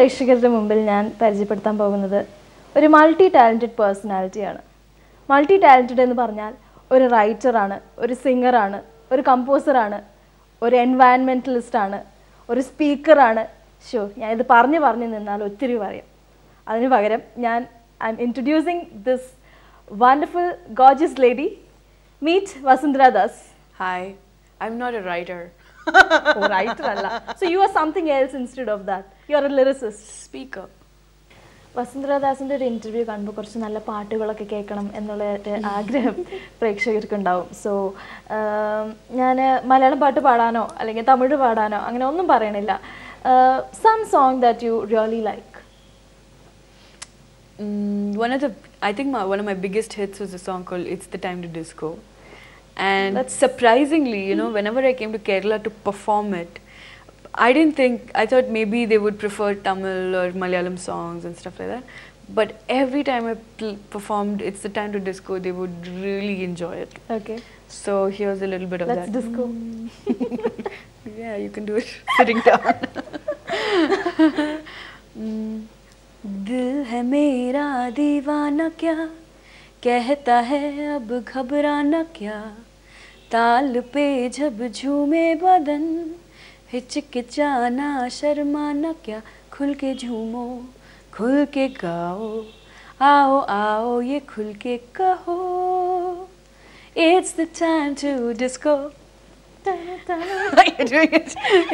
പ്രേക്ഷകരുടെ മുമ്പിൽ ഞാൻ പരിചയപ്പെടുത്താൻ പോകുന്നത് ഒരു മൾട്ടി ടാലന്റഡ് പേഴ്സണാലിറ്റിയാണ്. മൾട്ടി ടാലന്റഡ് എന്ന് പറഞ്ഞാൽ ഒരു റൈറ്ററാണ്, ഒരു സിംഗറാണ്, ഒരു കമ്പോസറാണ്, ഒരു എൻവയൺമെന്റലിസ്റ്റാണ്, ഒരു സ്പീക്കറാണ്. ഞാൻ ഇത് പറഞ്ഞു നിന്നാൽ ഒത്തിരി പറയും. അതിന് പകരം I'm introducing this wonderful, gorgeous lady. Meet Vasundhara Das. Hi, I'm not a writer. Oh, writer alla. So you are something else instead of that. You are a lyricist. Speaker. Vasundhara Dasinte ഒരു interview കാണുമ്പോൾ കുറച്ച് നല്ല പാട്ടുകളൊക്കെ കേൾക്കണം എന്നുള്ള ആഗ്രഹം പ്രേക്ഷകർക്ക് ഉണ്ടാവും. സോ ഞാൻ മലയാളം പാട്ട് പാടാനോ അല്ലെങ്കിൽ തമിഴ് പാടാനോ അങ്ങനെ ഒന്നും പറയണില്ല. Some song that you really like. One of my biggest hits was a song called "It's the Time to Disco," and surprisingly, you know, whenever I came to Kerala to perform it, I thought maybe they would prefer Tamil or Malayalam songs and stuff like that. But every time I performed "It's the Time to Disco," they would really enjoy it. Okay. So here's a little bit of that. Let's disco. Yeah, you can do it sitting down. दिल है मेरा दीवाना क्या, कहता है अब घबराना क्या, ताल पे जब झूमे बदन, हिचकिचाना शर्माना क्या, खुल के झूमो खुल के गाओ, आओ आओ ये खुल के कहो, it's the time to disco. You're doing it.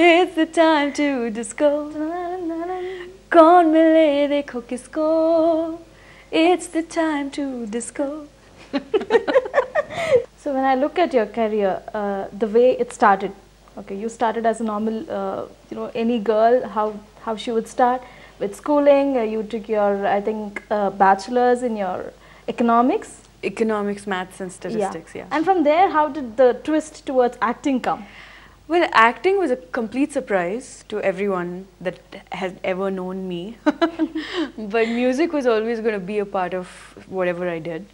It's the time to disco. कौन मिले देखो किसको, it's the time to disco. So when I look at your career, the way it started, okay, you started as a normal, any girl, how she would start with schooling. You took your, I think, bachelor's in your economics, Maths and statistics. Yeah. And from there, how did the twist towards acting come? Well, acting was a complete surprise to everyone that has ever known me. But music was always going to be a part of whatever I did.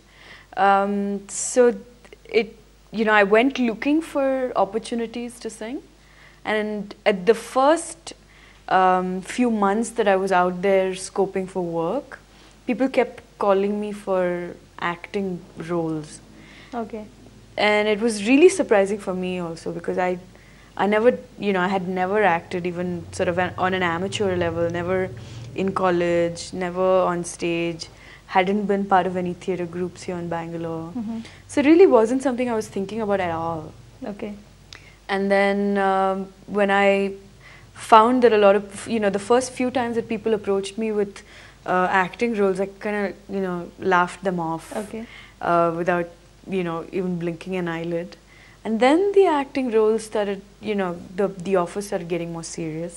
So I went looking for opportunities to sing. And at the first few months that I was out there scoping for work, people kept calling me for acting roles. Okay. And it was really surprising for me also, because I had never acted even sort of on an amateur level, never in college, never on stage, hadn't been part of any theatre groups here in Bangalore. So it really wasn't something I was thinking about at all. Okay. And then when I found that a lot of, the first few times that people approached me with acting roles, I kind of, laughed them off. Okay. Without, even blinking an eyelid. And then the acting roles started, the offers started getting more serious,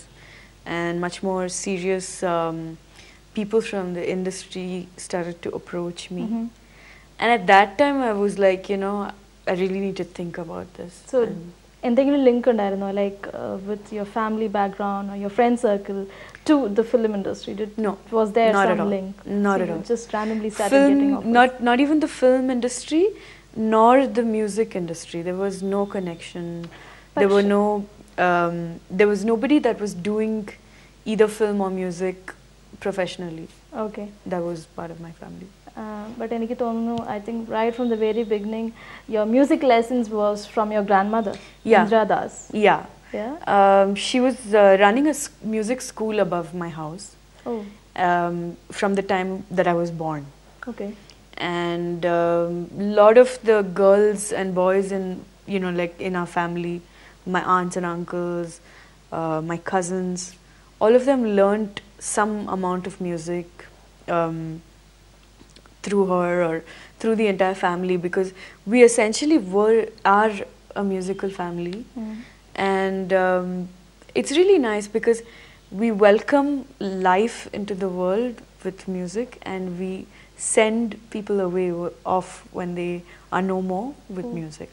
and much more serious people from the industry started to approach me. And at that time I was like, I really need to think about this. So, എന്തെങ്കിലും link ഉണ്ടായിരുന്നോ, like with your family background or your friend circle to the film industry? No. Was there not some at all. link? Not so at all. Just randomly started getting offers? Not even the film industry, nor the music industry. There was no connection. There was nobody that was doing either film or music professionally. Okay. That was part of my family. But എനിക്ക് തോന്നുന്നു, I think right from the very beginning, your music lessons was from your grandmother, Indra Das. Yeah. Yeah. She was running a music school above my house. Oh. From the time that I was born. Okay. And lot of the girls and boys in in our family, my aunts and uncles, my cousins, all of them learnt some amount of music through her or through the entire family, because we essentially are a musical family. And it's really nice because we welcome life into the world with music, and we send people away off when they are no more with music.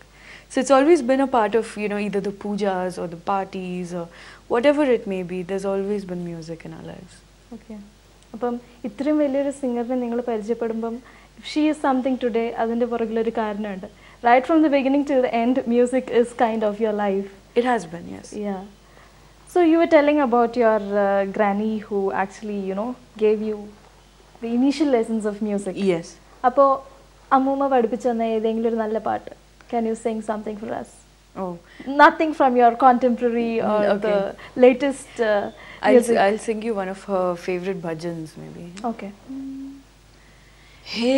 So it's always been a part of, either the pujas or the parties or whatever it may be, there's always been music in our lives. Okay. അപ്പം ഇത്രയും വലിയൊരു സിംഗറിനെ നിങ്ങൾ പരിചയപ്പെടുമ്പം, if she is something today, അതിൻ്റെ പുറകിലൊരു കാരണമുണ്ട്. Right from the beginning to the end, music is kind of your life. It has been, yes. Yeah. So you were telling about your granny who actually, gave you the initial lessons of music. Yes. അപ്പോൾ അമ്മൂമ്മ പഠിപ്പിച്ചു തന്ന ഏതെങ്കിലും ഒരു നല്ല പാട്ട്. Can you sing something for us? Oh. Nothing from your contemporary or Okay. the latest music. I'll sing you one of her favorite bhajans maybe. Okay. He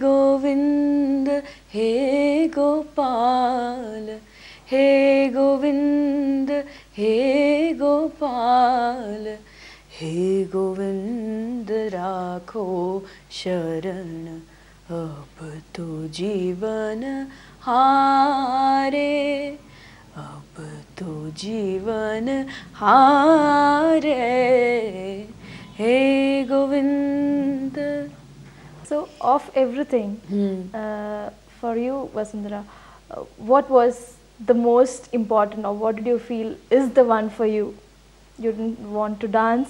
Govind, He Gopal, He Govind, He Gopal, He Govind rakho sharan, ab to jeevan हारे अब तो जीवन हारे हे Govind. So of everything, for you, Vasundhara, what was the most important, or what did you feel is the one for you? You didn't want to dance?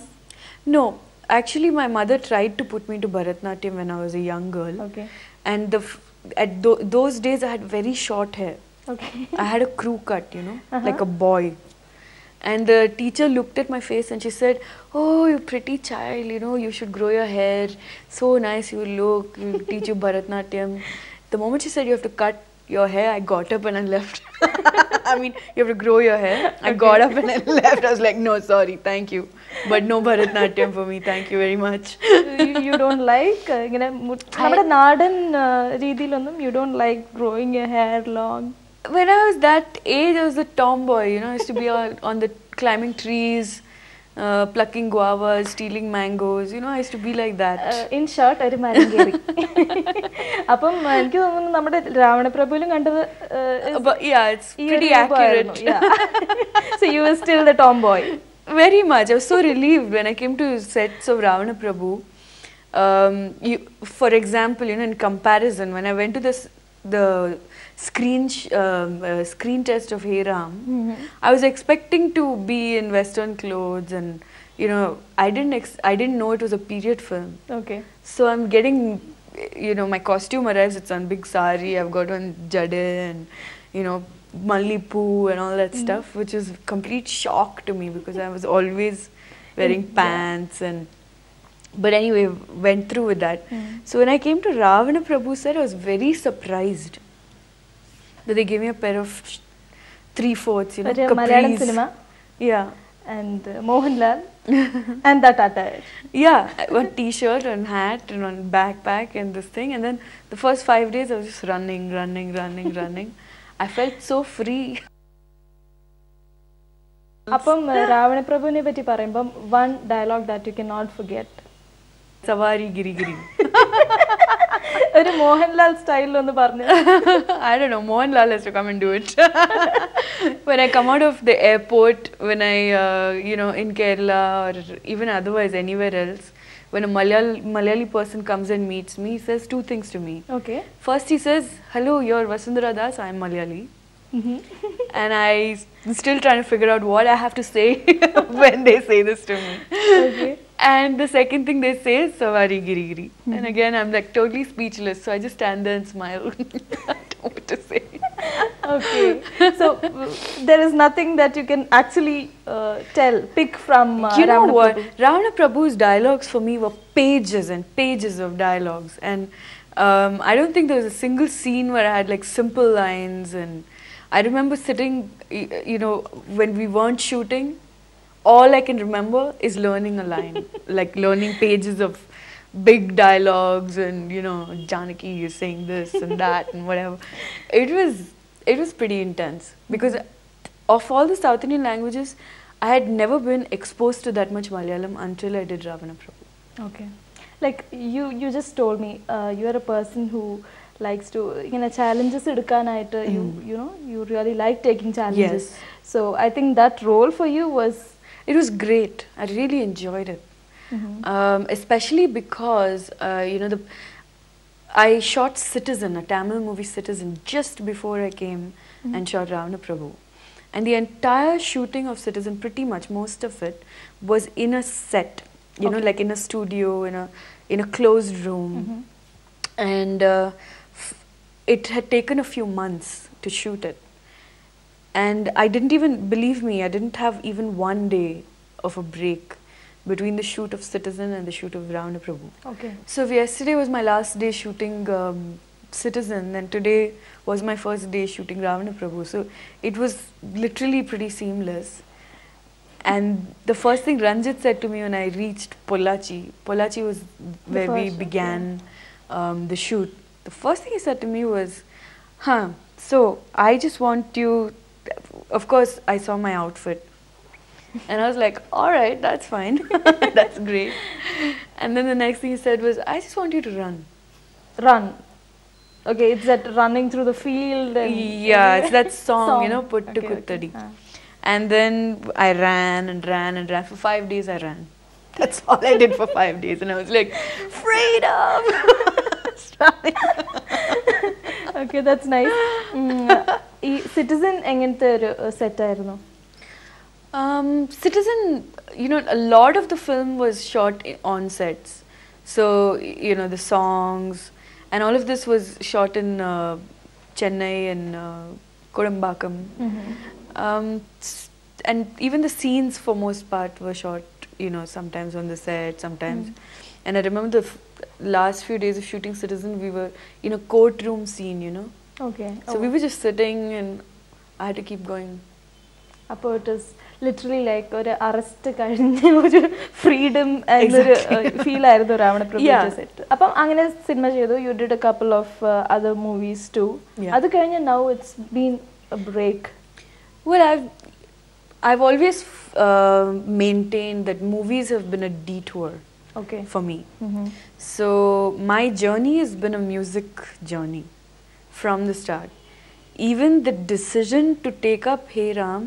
No, actually my mother tried to put me to Bharatnatyam when I was a young girl. Okay. And those days I had very short hair. Okay. I had a crew cut, like a boy. And the teacher looked at my face and she said, "Oh, you pretty child, you should grow your hair. So nice you look. We'll teach you Bharatnatyam." The moment she said you have to cut your hair, I got up and I left. I mean, you have to grow your hair. I got up and I left. I was like, "No, sorry, thank you. But no Bharatnatyam for me. Thank you very much." You don't like നമ്മുടെ നാടൻ രീതിയിലൊന്നും you don't like growing your hair long? When I was that age, I was a tomboy, I used to be on the climbing trees, plucking guavas, stealing mangoes, I used to be like that. In short, ഒരു മരം കയറി. അപ്പം എനിക്ക് തോന്നുന്നു നമ്മുടെ രാവണപ്രഭുവിലും കണ്ടത് but yeah, it's pretty accurate. Yeah. So you were still the tomboy. Very much. I was so relieved when I came to sets of Ravana Prabhu. For example, in comparison, when I went to the screen test of Hey Ram, I was expecting to be in Western clothes, and I didn't know it was a period film. Okay. So I'm getting, my costume arrives. It's on big sari. I've got on jade and Mallipu and all that stuff, which is complete shock to me because I was always wearing pants and. But anyway, went through with that. So when I came to Ravana Prabhu set, I was very surprised that they gave me a pair of 3/4, Malayalam cinema. Yeah. And Mohanlal and that attire. Yeah, one t-shirt and hat and one backpack and this thing. And then the first 5 days I was just running. I felt so free. അപ്പം രാവണപ്രഭുവിനെ പറ്റി പറയുമ്പം one dialogue that you cannot forget. Savari giri giri. ഒരു മോഹൻലാൽ സ്റ്റൈലിൽ ഒന്ന് പറഞ്ഞു. I don't know, Mohanlal has to come and do it. When I come out of the airport, when I in Kerala or even otherwise anywhere else, when a Malayali person comes and meets me, he says 2 things to me. Okay. First he says, "Hello, you're Vasundhara Das, I'm Malayali." And I'm still trying to figure out what I have to say when they say this to me. Okay. And the second thing they say is Savari Giri Giri. And again, I'm like totally speechless. So I just stand there and smile. I don't know what to say. Okay. So there is nothing that you can actually pick from You know Ravana what? Prabhu. Ravana Prabhu's dialogues for me were pages and pages of dialogues. And I don't think there was a single scene where I had like simple lines. And I remember sitting, when we weren't shooting, all I can remember is learning a line, like learning pages of big dialogues and Janaki is saying this and that and whatever. It was pretty intense because of all the South Indian languages, I had never been exposed to that much Malayalam until I did Ravana Prabhu. Okay. Like you just told me, you are a person who likes to challenges എടുക്കാനായിട്ട് you really like taking challenges. Yes. So I think that role for you was. It was great. I really enjoyed it. Especially because, I shot Citizen, a Tamil movie Citizen, just before I came and shot Ravana Prabhu. And the entire shooting of Citizen, pretty much, most of it, was in a set, like in a studio, in a closed room. And it had taken a few months to shoot it. And I didn't even, believe me, I didn't have even one day of a break between the shoot of Citizen and the shoot of Ravana Prabhu. Okay. So yesterday was my last day shooting Citizen, and today was my first day shooting Ravana Prabhu. So it was literally pretty seamless. And the first thing Ranjit said to me when I reached Pollachi was where we began the shoot. The first thing he said to me was, so I just want you, of course I saw my outfit. And I was like, all right, that's fine. That's great. And then the next thing he said was, I just want you to run. Run. Okay, it's that running through the field. And yeah, it's that song, you know, Puttu Okay, Kuttadi. okay. And then I ran and ran and ran. For 5 days I ran. That's all I did for 5 days. And I was like, freedom! Okay, that's nice. Citizen എങ്ങനത്തെ ഒരു set ആയിരുന്നു? Citizen, you know, a lot of the film was shot on sets. So, you know, the songs and all of this was shot in Chennai and Kodambakam. And even the scenes for most part were shot, you know, sometimes on the set, sometimes. And I remember the last few days of shooting Citizen, we were in a courtroom scene, you know. Okay. So we were just sitting and I had to keep going. അപ്പോൾ it is literally like ഒരു arrest കഴിഞ്ഞ ഒരു freedom എന്നൊരു feel ആയിരുന്നു രാവണ പ്രഭുവിന്റെ set. അപ്പം അങ്ങനെ cinema ചെയ്തു. You did a couple of other movies too. അത് കഴിഞ്ഞ് now it's been a break. Well, I've always maintained that movies have been a detour for me. So my journey has been a music journey from the start. Even the decision to take up Hey Ram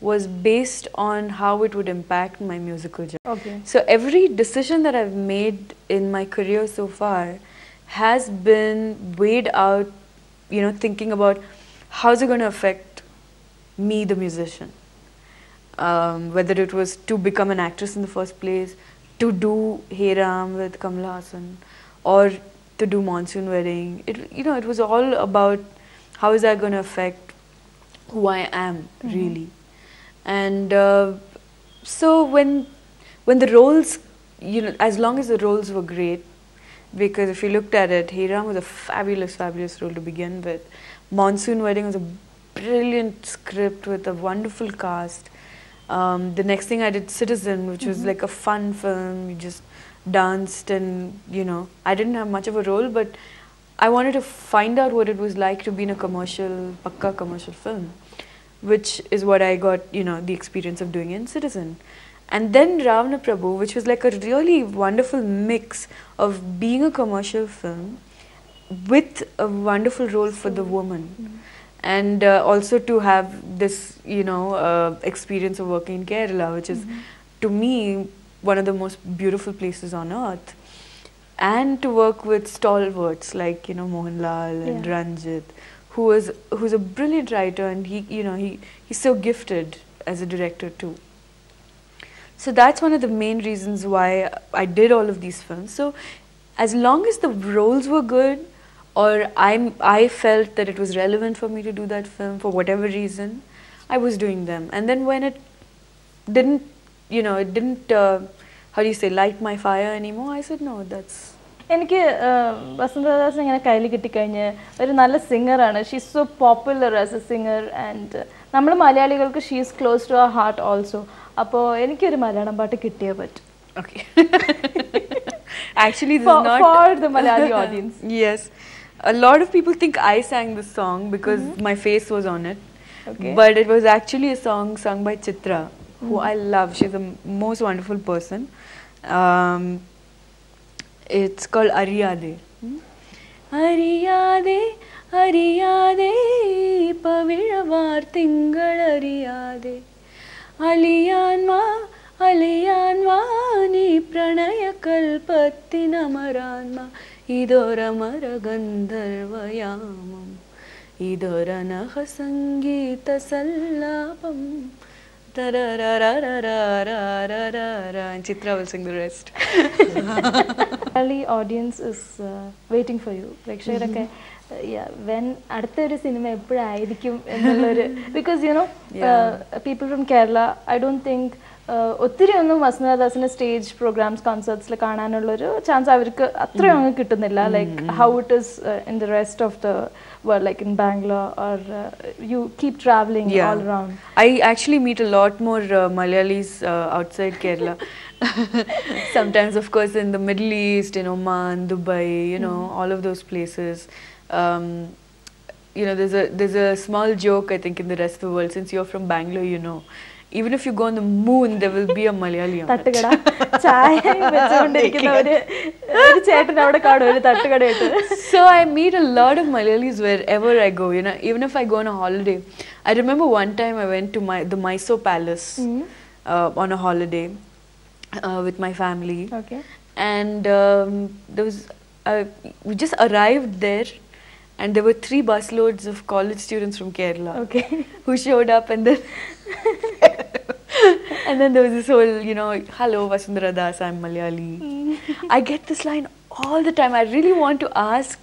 was based on how it would impact my musical journey. So every decision that I've made in my career so far has been weighed out, you know, thinking about how's it going to affect me, the musician. Whether it was to become an actress in the first place, to do Hey Ram with Kamal Hassan, or to do Monsoon Wedding. You know, it was all about how is that going to affect who I am, really. And so when the roles, you know, as long as the roles were great, because if you looked at it, Hey Ram was a fabulous role to begin with. Monsoon Wedding was a brilliant script with a wonderful cast. The next thing I did Citizen, which was like a fun film. We just danced and, you know, I didn't have much of a role, but I wanted to find out what it was like to be in a pakka commercial film, which is what I got, you know, the experience of doing in Citizen. And then Ravana Prabhu, which was like a really wonderful mix of being a commercial film with a wonderful role for the woman. And also to have this, you know, experience of working in Kerala, which is, to me, one of the most beautiful places on earth. And to work with stalwarts like, you know, Mohanlal and Ranjit, who's a brilliant writer, and he, you know, he's so gifted as a director too. So that's one of the main reasons why I did all of these films. So as long as the roles were good, or I felt that it was relevant for me to do that film for whatever reason, I was doing them. And then when it didn't, you know, it didn't, how do you say, light my fire anymore, I said, no, that's... എനിക്ക് വസുന്ധരാദാസിനെ ഇങ്ങനെ കയ്യിൽ കിട്ടിക്കഴിഞ്ഞ് ഒരു നല്ല സിംഗറാണ്. She's so popular as a singer and നമ്മൾ മലയാളികൾക്ക് she's close to our heart also. അപ്പോൾ എനിക്കൊരു മലയാളം പാട്ട് കിട്ടിയേ പറ്റും. Okay. Actually, this is not... For the Malayali audience. Yes. A lot of people think I sang this song because my face was on it. But it was actually a song sung by Chitra, who I love. She's the most wonderful person. It's called Ariyade. Ariyade, Ariyade, Paviravar Tingal Ariyade. Aliyanma, Aliyanma, Ni Pranaya Kalpattina Maranma. Idora Maragandharvayamam, Idora Naha Sangita Sallapam, and Chitra will sing the rest. Malayali audience is waiting for you. പ്രേക്ഷകരൊക്കെ when അടുത്ത ഒരു cinema എപ്പോഴായിരിക്കും എന്നുള്ളൊരു because you know people from Kerala I don't think ഒത്തിരി ഒന്നും Vasundhara ദാസിന്റെ stage programmes കോൺസേർട്സിൽ കാണാനുള്ളൊരു chance അവർക്ക് അത്രയും അങ്ങ് കിട്ടുന്നില്ല like how it is in the rest of the world like in Bangalore or you keep travelling all around. I actually meet a lot more Malayalis outside Kerala. Sometimes of course in the Middle East, in Oman, Dubai, you know, all of those places. You know, there's a small joke I think in the rest of the world, since you're from Bangalore, you know, even if you go on the moon there will be a Malayali on it. തട്ടുകട ചായ വെച്ചുകൊണ്ടിരിക്കുന്ന ഒരു ചേട്ടൻ അവിടെ കാണും ഒരു തട്ടുകടയിട്ട്. So I meet a lot of Malayalis wherever I go, you know, even if I go on a holiday. I remember one time I went to the Mysore Palace on a holiday with my family. Okay. And there was we just arrived there and there were 3 busloads of college students from Kerala. Okay. Who showed up, and then and then there was this whole, you know, hello Vasundhara Das, I'm Malayali. I get this line all the time. I really want to ask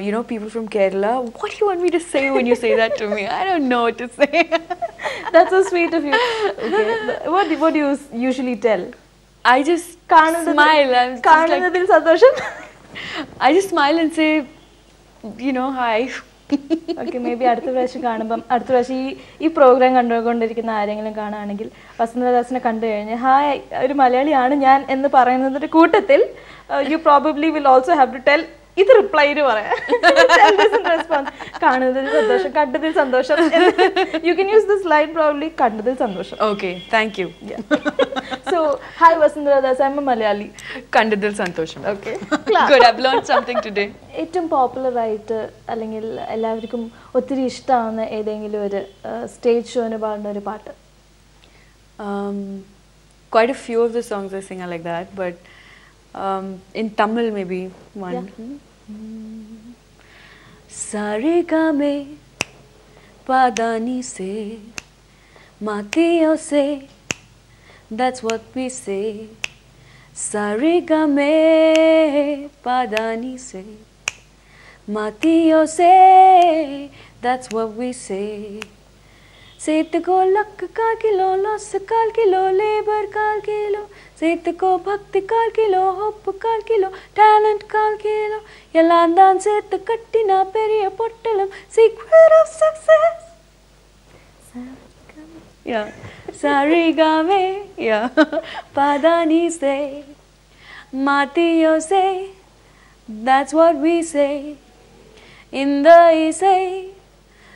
you know, people from Kerala, what do you want me to say when you say that to me? I don't know what to say. That's so sweet of you. Okay. What do you usually tell? I just smile. I'm just കാണുന്നതിൽ സന്തോഷം. I just smile and say, you know, hi. Okay, may be അടുത്ത പ്രാവശ്യം കാണുമ്പം അടുത്ത പ്രാവശ്യം ഈ programme കണ്ടുകൊണ്ടിരിക്കുന്ന ആരെങ്കിലും കാണുകയാണെങ്കിൽ വസുന്ധരദാസിനെ കണ്ടു കഴിഞ്ഞ് ഹായ് ഒരു മലയാളിയാണ് ഞാൻ എന്ന് പറയുന്നതിന്റെ കൂട്ടത്തിൽ you probably will also have to tell ഇത് റിപ്ലൈ പറയാം. റെസ്പോൺസ് കാണുന്നതിൽ സന്തോഷം, കണ്ടതിൽ സന്തോഷം. You can use this line probably കണ്ടതിൽ സന്തോഷം. Okay, thank you. So, hi Vasundhara Das, I'm a Malayali. കണ്ടതിൽ സന്തോഷം. Okay. Good, I've learned something today. ഏറ്റവും പോപ്പുലർ ആയിട്ട് അല്ലെങ്കിൽ എല്ലാവർക്കും ഒത്തിരി ഇഷ്ടമാവുന്ന ഏതെങ്കിലും ഒരു സ്റ്റേജ് ഷോന് പാടുന്ന ഒരു പാട്ട്? Quite a few of the songs I sing are like that, but in Tamil maybe one. Sare ga me padani se matiyo se, that's what we say. Sare ga me padani se matiyo se, that's what we say. सेत को luck काल किलो, loss काल किलो, labour काल किलो, सेत को भक्ति काल किलो, होप काल किलो, टैलेंट काल किलो, यलांदान सेत कट्टिना पेरिया पोट्टलम, secret of success. Yeah, sarigame, yeah, padani se, matiyo se, that's what we say. Inda say,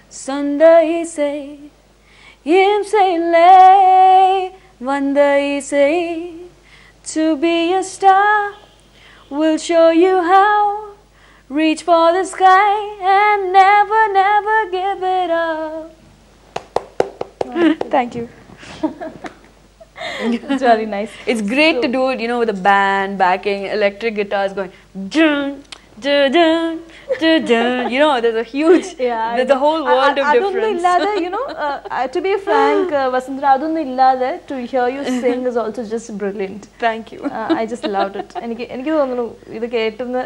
sunda say. Him say lay, wonder say, to be a star, we'll show you how. Reach for the sky and never, never give it up. Thank you. It's very nice. It's great to do it, you know, with a band backing, electric guitars going dun, dun, dun, dun, dun. You know, there's a huge, there's a whole world of difference. Illade, you know, to be frank, Vasundhara, adonnu illade to hear you sing is also just brilliant. Thank you. I just loved it. എനിക്ക് തോന്നുന്നു ഇത് കേൾക്കുന്ന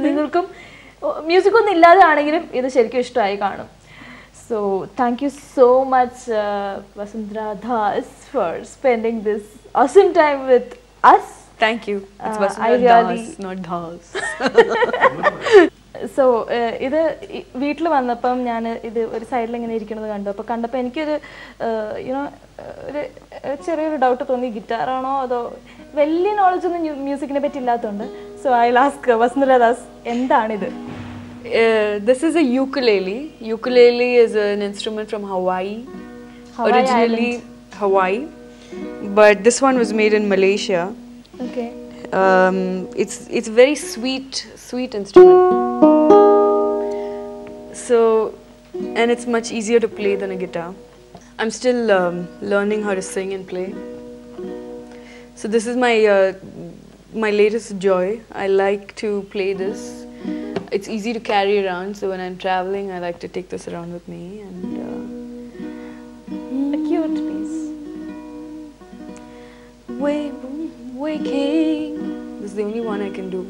നിങ്ങൾക്കും music ഒന്നും ഇല്ലാതെ ആണെങ്കിലും ഇത് ശരിക്കും ഇഷ്ടമായി കാണും. So thank you so much Vasundhara Das for spending this awesome time with us. Thank you. It's Vasundhara Das, not Das. So ഇത് വീട്ടിൽ വന്നപ്പം ഞാൻ ഇത് ഒരു സൈഡിൽ ഇങ്ങനെ ഇരിക്കുന്നത് കണ്ടു. അപ്പോൾ കണ്ടപ്പോൾ എനിക്കൊരു യുനോ ഒരു ചെറിയൊരു ഡൗട്ട് തോന്നി, ഗിറ്റാറാണോ അതോ വലിയ നോളജ് ഒന്നും മ്യൂസിക്കിനെ പറ്റി ഇല്ലാത്തതുകൊണ്ട്. So I ask Vasundhara Das, എന്താണിത്? This is a ukulele. Ukulele is an instrument from Hawaii. Originally Island. Hawaii, but this one was made in Malaysia. Okay. It's very sweet instrument. So, and it's much easier to play than a guitar. I'm still learning how to sing and play. So this is my latest joy. I like to play this. It's easy to carry around, so when I'm traveling I like to take this around with me. And a cute piece. waking. This is the only one I can do.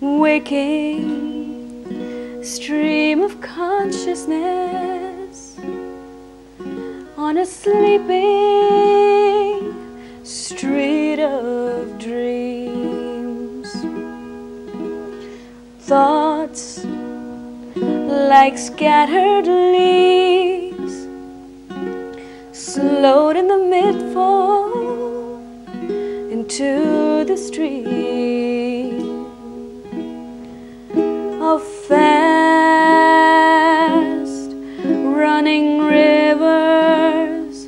Waking, stream of consciousness on a sleeping street of dreams. Thoughts like scattered leaves, slowed in the mid-fall into the stream of fast running rivers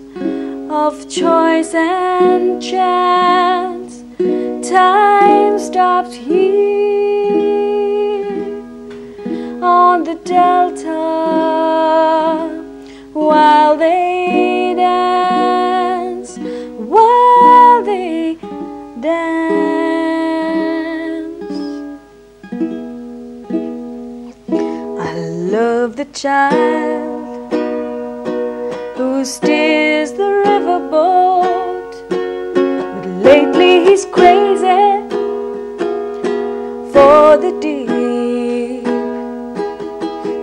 of choice and chance. Time stopped here on the delta while they dance, while they dance. I love the child who steers the riverboat, but lately he's crazy for the deep.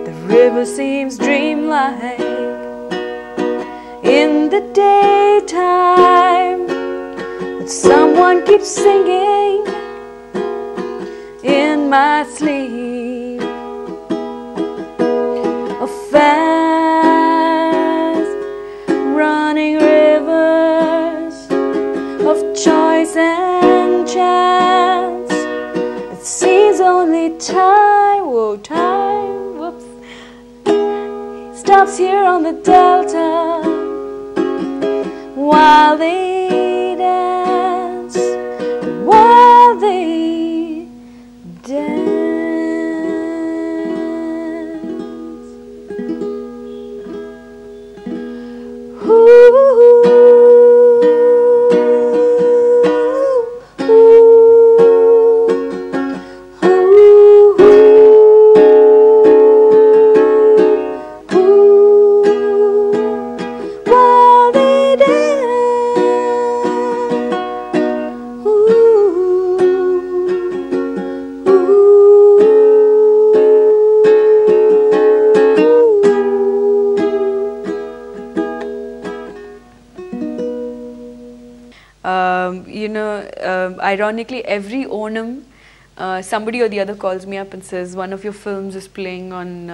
The river seems dreamlike in the daytime, but someone keeps singing in my sleep. Of fast running rivers of choice and chance. It seems only time, whoa, time, whoops, stops here on the delta while they dance, while they dance. Ironically, every Onam, somebody or the other calls me up and says, one of your films is playing on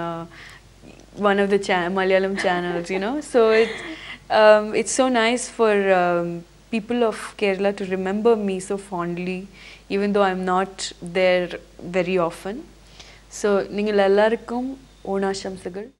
one of the Malayalam channels, you know. So it's so nice for people of Kerala to remember me so fondly, even though I'm not there very often. So, ningal ellarkum Onashamsagal.